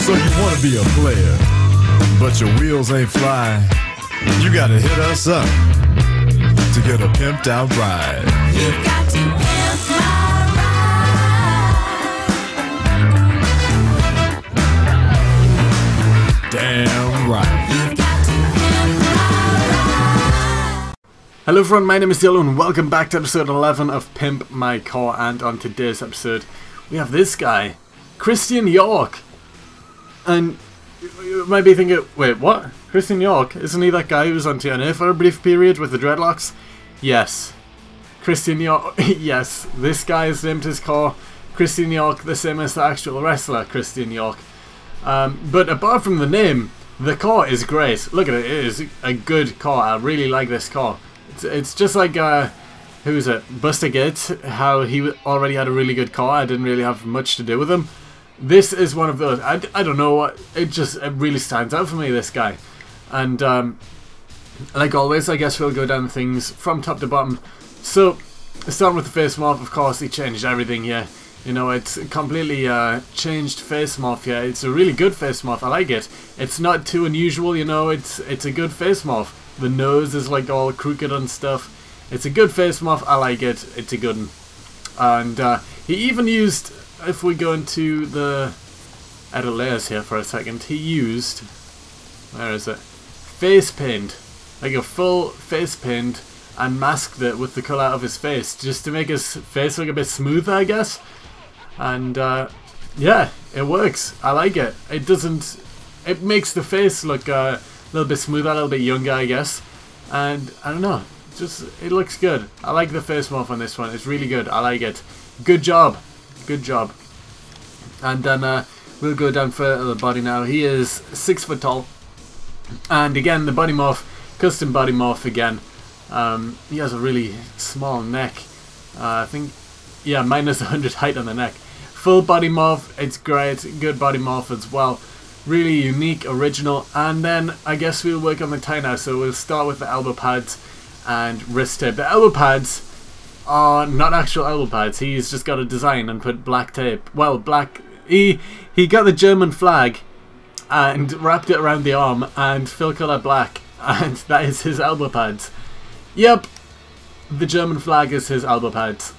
So you wanna be a player, but your wheels ain't flying. You gotta hit us up to get a pimped out ride. You've got to pimp my ride. Damn right. You've got to pimp my ride. Hello everyone, my name is Dylan and welcome back to episode 11 of Pimp My CAW. And on today's episode we have this guy, Christian York. And you might be thinking, wait, what? Christian York? Isn't he that guy who was on TNA for a brief period with the dreadlocks? Yes. Christian York. Yes, this guy has named his CAW Christian York, the same as the actual wrestler Christian York. But apart from the name, the CAW is great. Look at it, it is a good CAW. I really like this CAW. It's just like, who is it? Buster Gates, how he already had a really good CAW. I didn't really have much to do with him. This is one of those. I don't know what, it really stands out for me, this guy. And like always, I guess we'll go down things from top to bottom. So starting with the face morph, of course he changed everything here. You know, it's completely changed face morph here. It's a really good face morph. I like it. It's not too unusual, you know. It's a good face morph. The nose is like all crooked and stuff. It's a good face morph. I like it. It's a good one. And he even used, if we go into the edit layers here for a second, he used, where is it? Face paint. Like a full face paint, and masked it with the colour of his face, just to make his face look a bit smoother, I guess. And yeah, it works. I like it. It makes the face look a little bit smoother, a little bit younger, I guess. And I don't know, it looks good. I like the face morph on this one. It's really good. I like it. Good job. Good job. And then we'll go down further to the body now. He is 6 foot tall. And again, the body morph, custom body morph again. He has a really small neck. I think, yeah, minus 100 height on the neck. Full body morph, it's great. Good body morph as well. Really unique, original. And then I guess we'll work on the tie now. So we'll start with the elbow pads and wrist tape. The elbow pads are not actual elbow pads. He's just got a design and put black tape. Well, black. He got the German flag and wrapped it around the arm and fill colour black, and that is his elbow pads. Yep, the German flag is his elbow pads.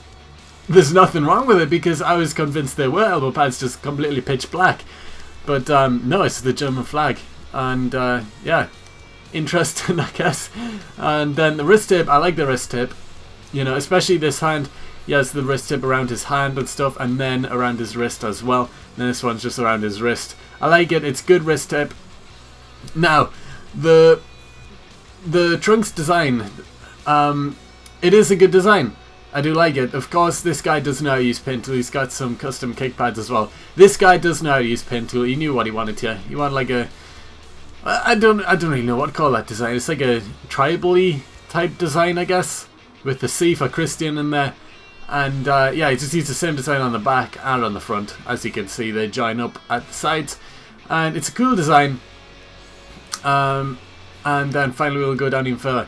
There's nothing wrong with it because I was convinced they were elbow pads, just completely pitch black. But no, it's the German flag. And yeah, interesting, I guess. And then the wrist tape, I like the wrist tape. You know, especially this hand. He has the wrist tape around his hand and stuff, and then around his wrist as well. And then this one's just around his wrist. I like it. It's good wrist tape. Now, the trunks design, it is a good design. I do like it. Of course, this guy does know how to use paint tool. He's got some custom kick pads as well. This guy does know how to use paint tool. He knew what he wanted here. He wanted like a, I don't really know what to call that design. It's like a tribal-y type design, I guess, with the C for Christian in there. And yeah, he just used the same design on the back and on the front. As you can see, they join up at the sides. And it's a cool design. And then finally we'll go down even further.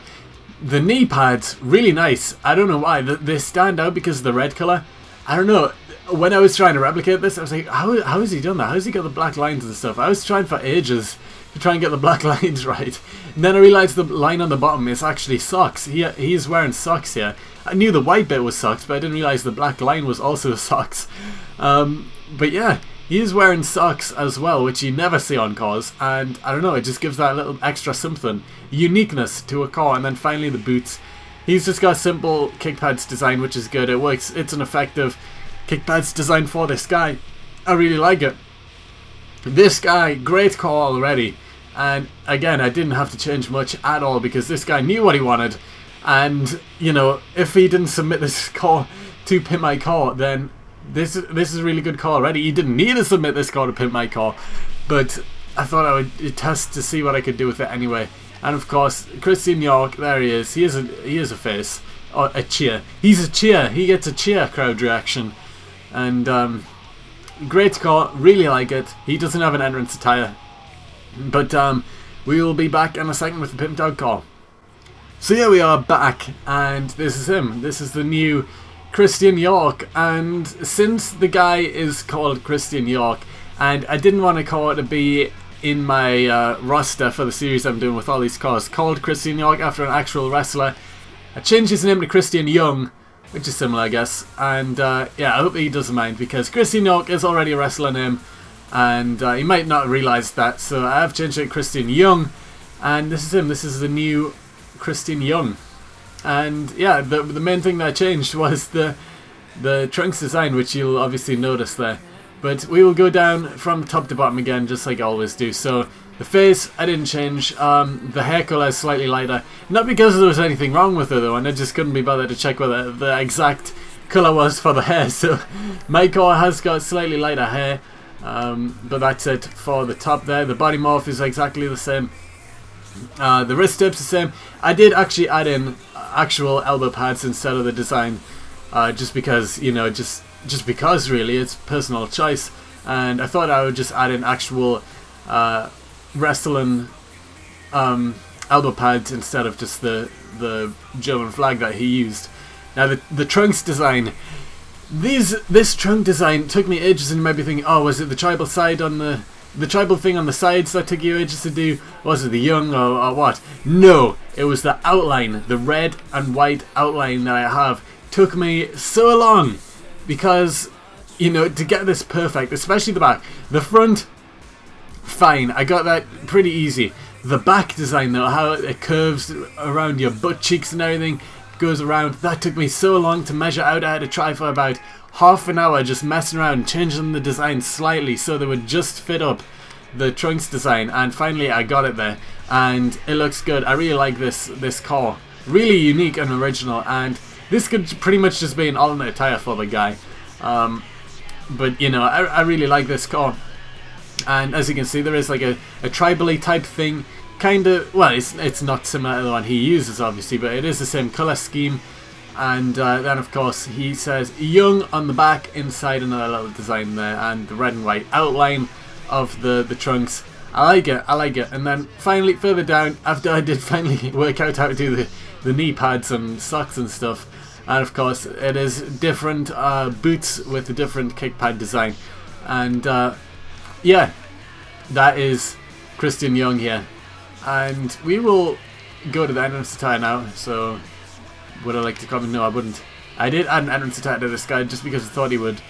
The knee pads, really nice. I don't know why. They stand out because of the red colour. I don't know. When I was trying to replicate this, I was like, how has he done that? How has he got the black lines and stuff? I was trying for ages to try and get the black lines right. And then I realised the line on the bottom is actually socks. He's wearing socks here. I knew the white bit was socks, but I didn't realise the black line was also socks. But yeah, he is wearing socks as well, which you never see on CAWs. And I don't know, it just gives that little extra something. Uniqueness to a CAW. And then finally the boots. He's just got simple kick pads design, which is good. It works. It's an effective kick pads design for this guy. I really like it. This guy, great CAW already. And again, I didn't have to change much at all because this guy knew what he wanted. And, you know, if he didn't submit this CAW to Pimp My CAW, then this is a really good CAW already. He didn't need to submit this CAW to Pimp My CAW, but I thought I would test to see what I could do with it anyway. And of course, Christian York, there he is. He is a face, or a cheer. He's a cheer. He gets a cheer crowd reaction, and great CAW. Really like it. He doesn't have an entrance attire, but we will be back in a second with the Pimped Out CAW. So here we are back, and this is him. This is the new Christian York, and since the guy is called Christian York, and I didn't want a CAW to be in my roster for the series I'm doing with all these CAWs called Christian York after an actual wrestler. I changed his name to Christian Young, which is similar, I guess, and yeah, I hope he doesn't mind, because Christian York is already a wrestler name, and he might not realise that, so I have changed it to Christian Young, and this is him. This is the new Christian Young. And yeah, the main thing that I changed was the trunks design, which you'll obviously notice there. But we will go down from top to bottom again, just like I always do. So the face, I didn't change. The hair colour is slightly lighter. Not because there was anything wrong with it though, and I just couldn't be bothered to check what the exact colour was for the hair. So my CAW has got slightly lighter hair, but that's it for the top there. The body morph is exactly the same. The wrist tip's the same. I did actually add in actual elbow pads instead of the design, just because, you know, just because really, it's personal choice, and I thought I would just add in actual wrestling elbow pads instead of just the German flag that he used. Now the trunks design, this trunk design took me ages, and you might be thinking, oh, was it the tribal side on the tribal thing on the sides that took you ages to do? Was it the young or what? No, it was the outline, the red and white outline that I have. Took me so long, because, you know, to get this perfect, especially the back. The front, fine, I got that pretty easy. The back design though, how it curves around your butt cheeks and everything, goes around, that took me so long to measure out. I had to try for about half an hour just messing around, changing the design slightly so they would just fit up the trunks design, and finally I got it there, and it looks good. I really like this CAW, really unique and original, and this could pretty much just be an alternate attire for the guy, but you know, I really like this CAW. And as you can see, there is like a tribal-y type thing, kind of. Well, it's not similar to the one he uses obviously, but it is the same colour scheme. And then of course he says Young on the back, inside another little design there, and the red and white outline of the trunks. I like it. And then finally further down, after I did finally work out how to do the knee pads and socks and stuff, and of course it is different boots with a different kick pad design. And yeah, that is Christian Young here. And we will go to the entrance attire now. So would I like to comment? No, I wouldn't. I did add an entrance attire to this guy just because I thought he would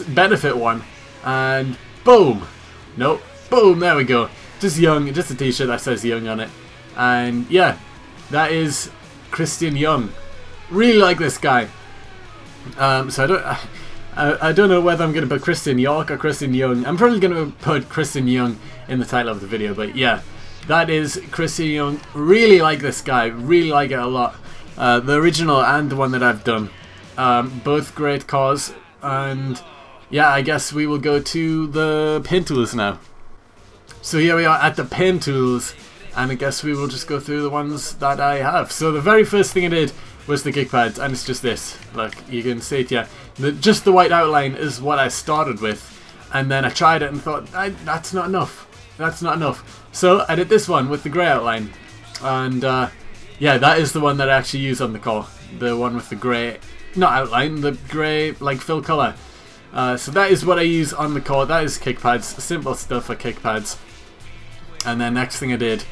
benefit one. And boom! Nope. Boom! There we go. Just Young. Just a t-shirt that says Young on it. And yeah, that is Christian Young. Really like this guy. So I don't know whether I'm going to put Christian York or Christian Young. I'm probably going to put Christian Young in the title of the video, but yeah, that is Christian Young. Really like this guy. Really like it a lot. The original and the one that I've done. Both great CAWs. And yeah, I guess we will go to the paint tools now. So here we are at the paint tools, and I guess we will just go through the ones that I have. So the very first thing I did was the kick pads, and it's just this. Look, you can see it here. Just the white outline is what I started with, and then I tried it and thought, that's not enough. That's not enough. So I did this one with the grey outline, and yeah, that is the one that I actually use on the CAW. The one with the grey, not outline, the grey like fill colour. So that is what I use on the CAW. That is kick pads, simple stuff for kick pads. And then next thing I did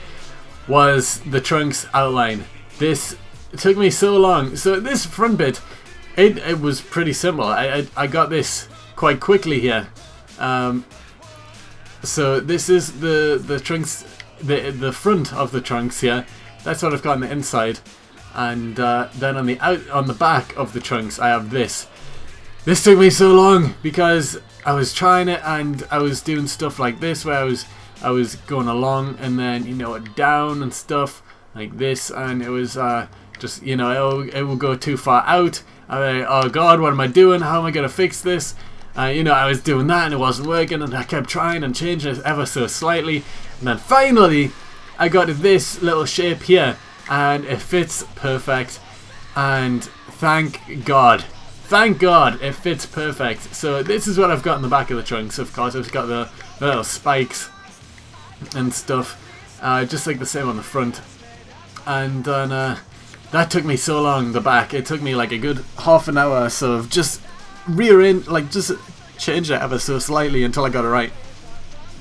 was the trunks outline. This took me so long. So this front bit, it was pretty simple. I got this quite quickly here. So this is the trunks, the front of the trunks here. That's what I've got on the inside, and then on the back of the trunks I have this. This took me so long because I was trying it and I was doing stuff like this where I was going along and then, you know, down and stuff like this, and it was just, you know, it will go too far out. Oh god, what am I doing? How am I going to fix this? You know, I was doing that and it wasn't working, and I kept trying and changing it ever so slightly, and then finally I got to this little shape here, and it fits perfect, and thank God it fits perfect. So this is what I've got in the back of the trunks. Of course, I've got the little spikes and stuff, just like the same on the front, and then that took me so long. The back, it took me like a good half an hour or so of just just changed it ever so slightly until I got it right.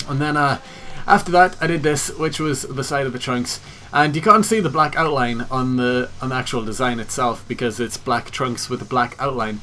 And then after that I did this, which was the side of the trunks, and you can't see the black outline on the actual design itself because it's black trunks with a black outline.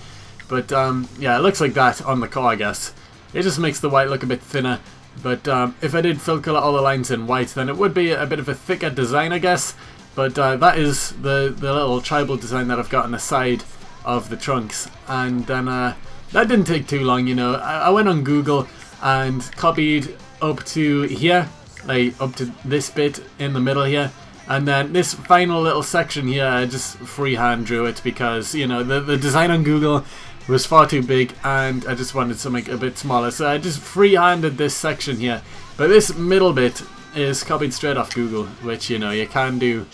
But yeah, it looks like that on the car, I guess. It just makes the white look a bit thinner. But if I did fill colour all the lines in white, then it would be a bit of a thicker design, I guess. But that is the little tribal design that I've got on the side of the trunks. And then that didn't take too long, you know. I went on Google and copied up to here, like up to this bit in the middle here. And then this final little section here, I just freehand drew it because, you know, the design on Google was far too big and I just wanted something a bit smaller. So I just freehanded this section here. But this middle bit is copied straight off Google, which, you know, you can do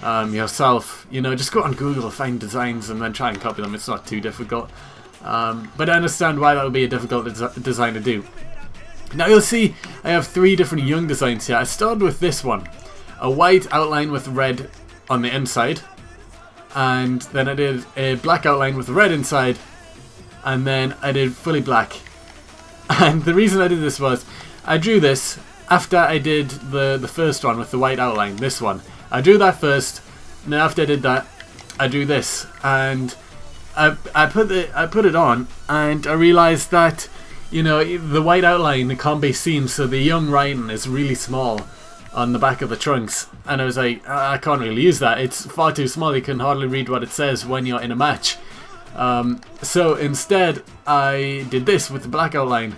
yourself. You know, just go on Google, find designs and then try and copy them. It's not too difficult. But I understand why that would be a difficult design to do. Now you'll see I have 3 different young designs here. I started with this one. A white outline with red on the inside. And then I did a black outline with red inside. And then I did fully black. And the reason I did this was I drew this after I did the first one with the white outline, this one. I drew that first, and then after I did that, I drew this. And I put it on, and I realised that, you know, the white outline can't be seen, so the young writing is really small on the back of the trunks. And I was like, I can't really use that. It's far too small. You can hardly read what it says when you're in a match. So instead I did this with the black outline,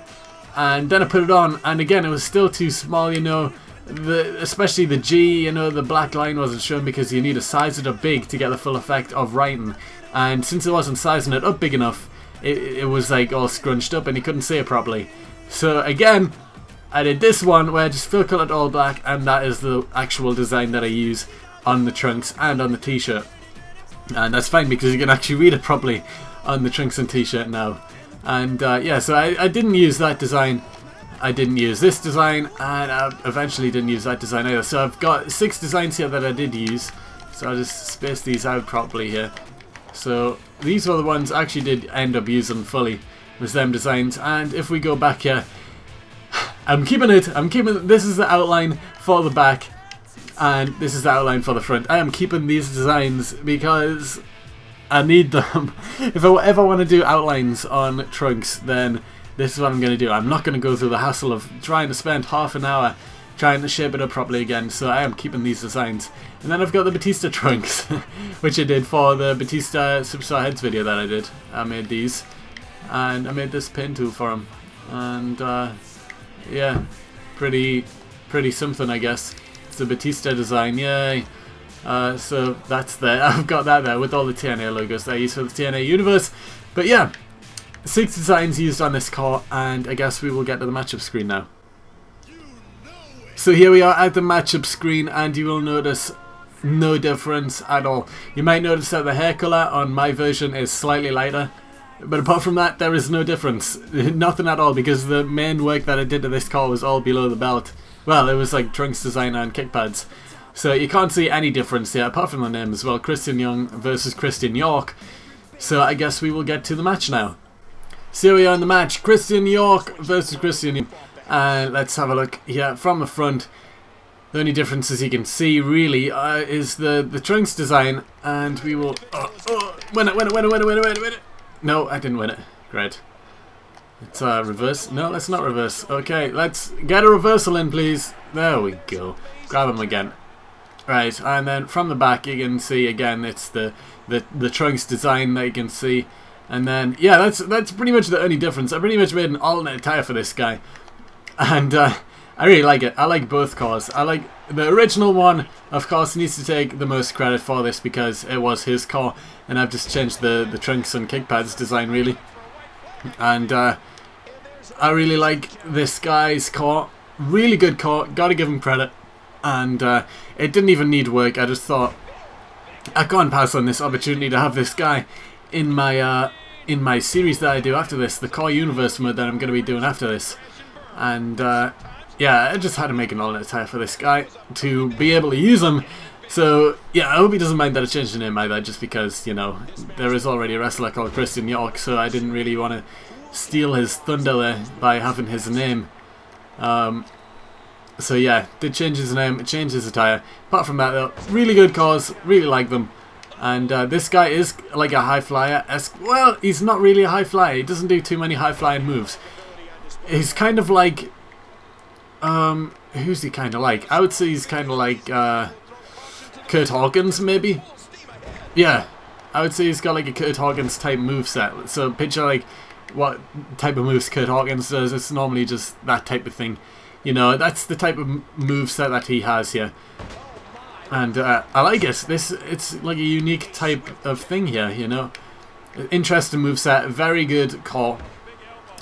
and then I put it on, and again it was still too small, you know, especially the G, you know, the black line wasn't shown because you need to size it up big to get the full effect of writing, and since it wasn't sizing it up big enough, it was like all scrunched up and you couldn't see it properly. So again, I did this one where I just fill colored all black, and that is the actual design that I use on the trunks and on the t-shirt. And that's fine because you can actually read it properly on the trunks and t-shirt now. And yeah, so I didn't use that design. I didn't use this design, and I eventually didn't use that design either. So I've got 6 designs here that I did use. So I'll just space these out properly here. So these were the ones I actually did end up using fully, was them designs. And if we go back here, I'm keeping it. This is the outline for the back. And this is the outline for the front. I am keeping these designs because I need them. If I ever want to do outlines on trunks, then this is what I'm going to do. I'm not going to go through the hassle of trying to spend half an hour trying to shape it up properly again. So I am keeping these designs. And then I've got the Batista trunks, which I did for the Batista Superstar Heads video that I did. I made these. And I made this pin tool for them. And yeah, pretty something, I guess. The Batista design, yay. So that's there. I've got that there with all the TNA logos that I use for the TNA universe. But yeah, 6 designs used on this car, and I guess we will get to the matchup screen now. So here we are at the matchup screen, and you will notice no difference at all. You might notice that the hair colour on my version is slightly lighter, but apart from that there is no difference. Nothing at all, because the main work that I did to this car was all below the belt. Well, it was like trunks design and kick pads. So you can't see any difference here, apart from the name as well. Christian Young versus Christian York. So I guess we will get to the match now. So here we are in the match. Christian York versus Christian Young. Let's have a look here from the front. The only differences you can see, really, is the trunks design. And we will... win it. No, I didn't win it. Great. Let's reverse. No, let's not reverse. Okay, let's get a reversal in, please. There we go. Grab him again. Right, and then from the back you can see again it's the trunks design that you can see. And then yeah, that's pretty much the only difference. I pretty much made an alternate tire for this guy. And I really like it. I like both cars. I like the original one, of course, needs to take the most credit for this because it was his car, and I've just changed the trunks and kick pads design really. And I really like this guy's car. Really good car, gotta give him credit. And it didn't even need work. I just thought I can't pass on this opportunity to have this guy in my series that I do after this, the CAW Universe mode that I'm going to be doing after this. And yeah, I just had to make an alternate tire for this guy to be able to use him. So yeah, I hope he doesn't mind that I changed the name either, just because, you know, there is already a wrestler called Christian York, so I didn't really want to steal his thunder there by having his name. So yeah, did change his name, changed his attire. Apart from that though, really good cause, really like them. And this guy is like a high flyer. Well, he's not really a high flyer. He doesn't do too many high flying moves. He's kind of like, who's he kind of like? I would say he's kind of like Kurt Hawkins, maybe. Yeah, I would say he's got like a Kurt Hawkins type moveset. So picture like what type of moves Kurt Hawkins does. It's normally just that type of thing. You know, that's the type of moveset that he has here. And I like it. It's like a unique type of thing here, you know. Interesting moveset, very good call.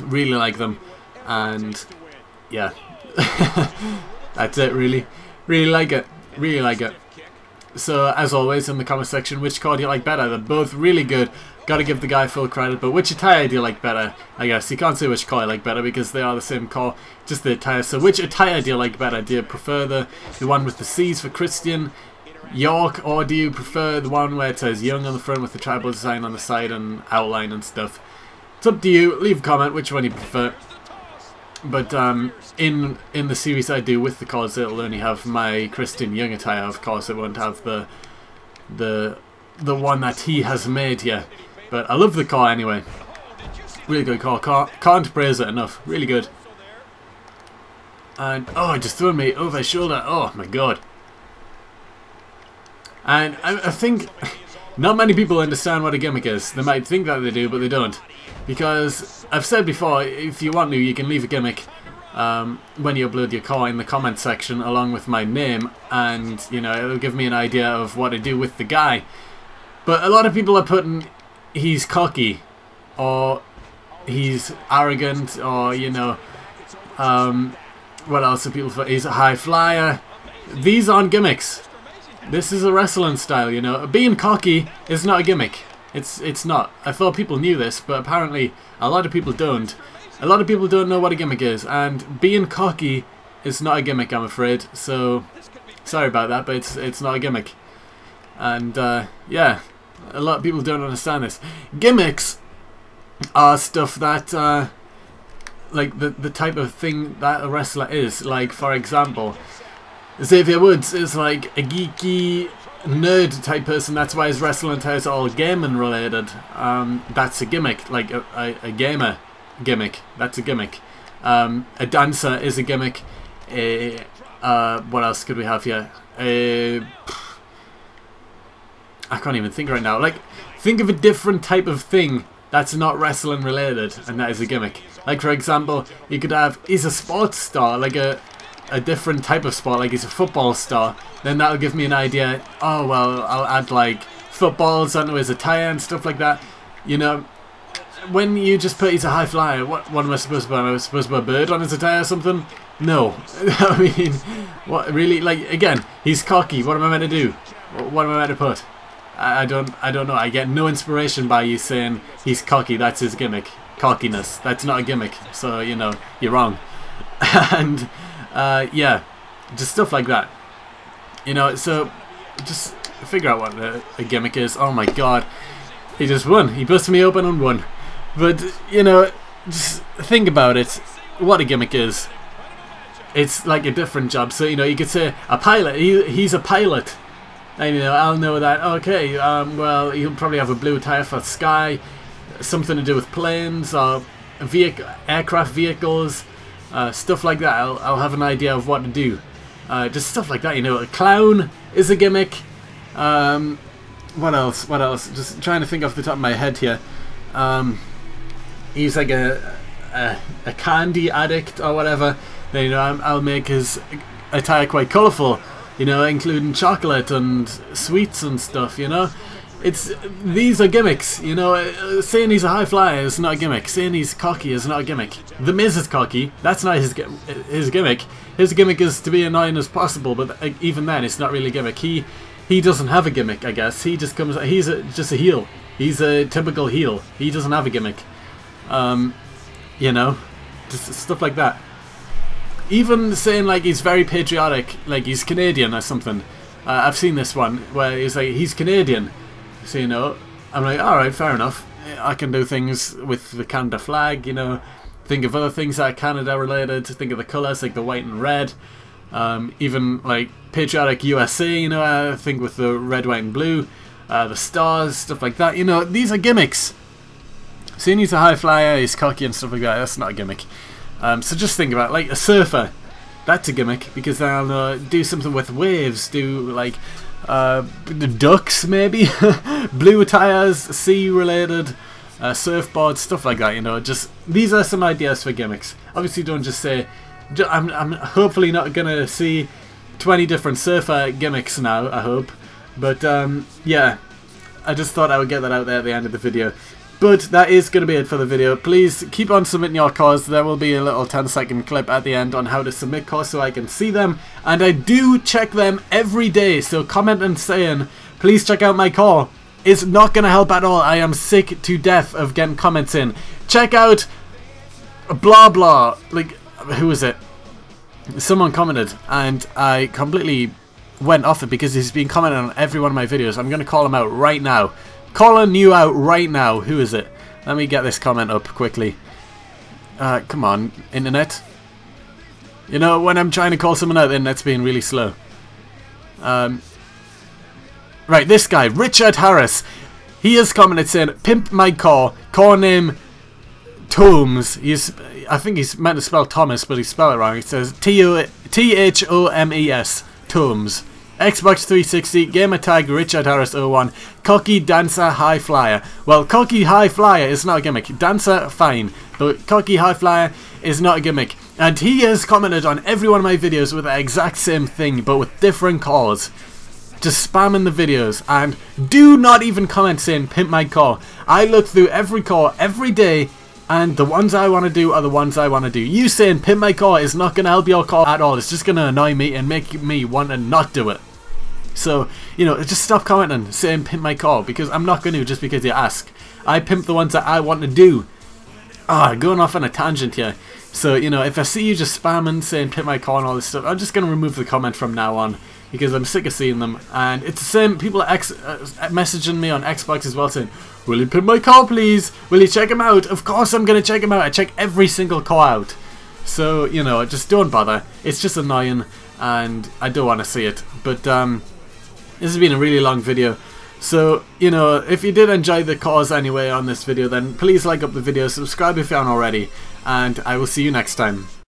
Really like them. And yeah. That's it, really. Really like it. Really like it. So, as always, in the comment section, which call do you like better? They're both really good. Gotta give the guy full credit, but which attire do you like better? I guess you can't say which call I like better because they are the same call, just the attire. So which attire do you like better? Do you prefer the one with the C's for Christian York, or do you prefer the one where it says Young on the front with the tribal design on the side and outline and stuff? It's up to you. Leave a comment which one you prefer. But in the series I do with the calls, it'll only have my Christian Young attire. Of course, it won't have the one that he has made here. But I love the car anyway. Really good car. Can't praise it enough. Really good. And oh, it just threw me over his shoulder. Oh my god. And I think not many people understand what a gimmick is. They might think that they do, but they don't. Because I've said before, if you want to, you can leave a gimmick when you upload your car in the comment section along with my name, and you know, it'll give me an idea of what to do with the guy. But a lot of people are putting he's cocky, or he's arrogant, or you know, what else are people for? He's a high flyer. These aren't gimmicks. This is a wrestling style, you know. Being cocky is not a gimmick. It's not. I thought people knew this, but apparently a lot of people don't. A lot of people don't know what a gimmick is, and being cocky is not a gimmick, I'm afraid. So sorry about that, but it's not a gimmick. And yeah, a lot of people don't understand this. Gimmicks are stuff that like the type of thing that a wrestler is. Like, for example, Xavier Woods is like a geeky nerd type person. That's why his wrestling is all gaming related. That's a gimmick, like a gamer gimmick. That's a gimmick. A dancer is a gimmick. What else could we have here? I can't even think right now. Like, think of a different type of thing that's not wrestling related, and that is a gimmick. Like, for example, you could have, he's a sports star, like a different type of sport, like he's a football star. Then that'll give me an idea. Oh well, I'll add like footballs onto his attire and stuff like that. You know, when you just put he's a high flyer, what am I supposed to put? Am I supposed to put a bird on his attire or something? No. I mean, what really? Like, again, he's cocky. What am I meant to do? What am I meant to put? I don't know. I get no inspiration by you saying he's cocky. That's his gimmick. Cockiness. That's not a gimmick. So, you know, you're wrong. And yeah, just stuff like that. You know, so just figure out what a gimmick is. Oh my god, he just won. He busted me open and won. But you know, just think about it. What a gimmick is. It's like a different job. So you know, you could say a pilot. He's a pilot. And you know, I'll know that. Okay, well, he'll probably have a blue tire for sky, something to do with planes or aircraft vehicles. Stuff like that. I'll have an idea of what to do. Just stuff like that, you know. A clown is a gimmick. What else? What else? Just trying to think off the top of my head here. He's like a candy addict or whatever. Then you know, I'll make his attire quite colourful. You know, including chocolate and sweets and stuff. You know. These are gimmicks, you know. Saying he's a high flyer is not a gimmick. Saying he's cocky is not a gimmick. The Miz is cocky. That's not his gimmick. His gimmick is to be annoying as possible, but even then, it's not really a gimmick. He doesn't have a gimmick, I guess. He just comes. He's just a heel. He's a typical heel. He doesn't have a gimmick. You know, just stuff like that. Even saying like he's very patriotic, like he's Canadian or something. I've seen this one where he's like he's Canadian. So, you know, I'm like, alright, fair enough. I can do things with the Canada flag, you know, think of other things that are Canada related, think of the colours like the white and red, even like patriotic USA, you know, I think with the red, white and blue, the stars, stuff like that, you know, these are gimmicks. Seeing he's a high flyer, he's cocky and stuff like that, that's not a gimmick. So just think about it, like a surfer, that's a gimmick, because they'll do something with waves, do like the ducks maybe, blue tires, sea related, surfboards, stuff like that, you know, just, these are some ideas for gimmicks. Obviously don't just say, I'm hopefully not gonna see 20 different surfer gimmicks now, I hope, but yeah, I just thought I would get that out there at the end of the video. But that is going to be it for the video. Please keep on submitting your CAWs. There will be a little 10-second clip at the end on how to submit CAWs so I can see them. And I do check them every day. So comment and saying, please check out my CAW, is not going to help at all. I am sick to death of getting comments in. Check out blah blah. Like, who is it? Someone commented and I completely went off it because he's been commenting on every one of my videos. I'm going to call him out right now. Calling you out right now. Who is it? Let me get this comment up quickly. Come on, internet. You know, when I'm trying to call someone out, the internet's being really slow. Right, this guy, Richard Harris. He has commented saying, "Pimp my CAW. CAW name Tomes." I think he's meant to spell Thomas, but he spelled it wrong. It says Thomes. Tomes. Xbox 360, gamer tag Richard Harris 01, cocky dancer high flyer. Well, cocky high flyer is not a gimmick. Dancer, fine, but cocky high flyer is not a gimmick. And he has commented on every one of my videos with the exact same thing, but with different CAWs. Just spamming the videos, and do not even comment saying pimp my CAW. I look through every CAW every day, and the ones I want to do are the ones I want to do. You saying pimp my CAW is not going to help your CAW at all. It's just going to annoy me and make me want to not do it. So, you know, just stop commenting saying pimp my CAW, because I'm not going to just because you ask. I pimp the ones that I want to do. Going off on a tangent here. So, you know, if I see you just spamming saying pimp my CAW and all this stuff, I'm just going to remove the comment from now on, because I'm sick of seeing them. And it's the same, people are messaging me on Xbox as well saying, will you pimp my CAW please? Will you check him out? Of course I'm going to check him out. I check every single CAW out. So, you know, just don't bother. It's just annoying and I don't want to see it. But, this has been a really long video, so, you know, if you did enjoy the CAWs anyway on this video, then please like up the video, subscribe if you haven't already, and I will see you next time.